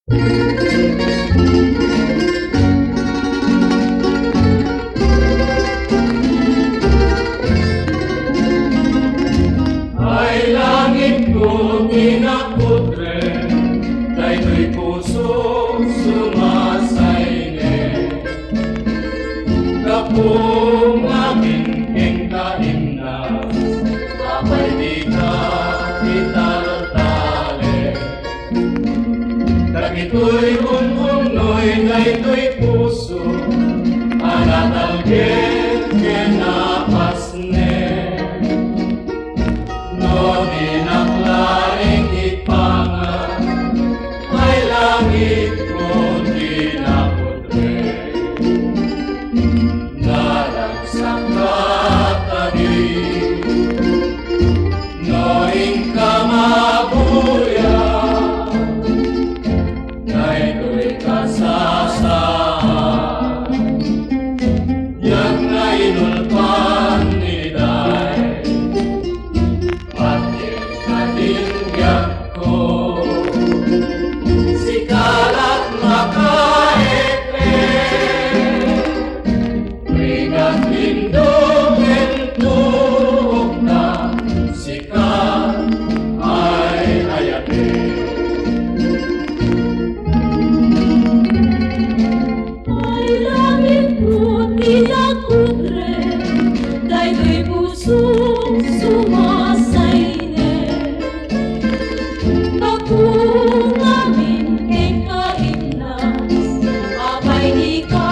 Ay langit ko tinakudrep, daytoy puso sumasayne. Kapung amin keng kaimnas, apay di ka italtale. Dagitoy ununoy daytoy puso, anatalgen kenapasne. No dinaklaing ipangan, ay langit ko tinakudrep. Nalagsak katabi, noing ka mabuhay, daytoy kasasaan. Yang na inulpan ni day, patin katinggap ko, sikalat makaepe. Rigat lindungin turok na, sikat ay ayate. Ay langit ko tinakudrep, daytoy puso sumasayne. Kapung amin keng kaimnas, apay di ka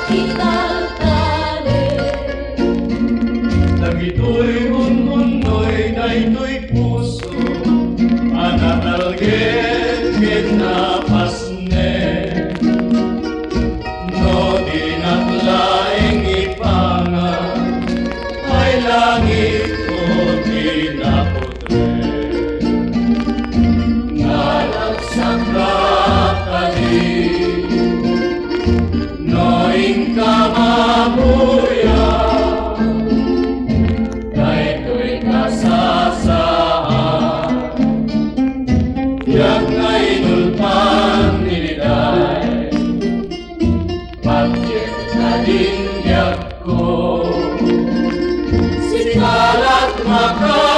italtale. Dagitoy ununoy daytoy puso, anatalgen kinapasne. No dinaklaing ipangan, ay langit ko tinakudrep. Nalagsak katabi, noing ka mabuhay, daytoy kasasaan. Yang na inulpan ni day, patin katinggap ko, sikalat maka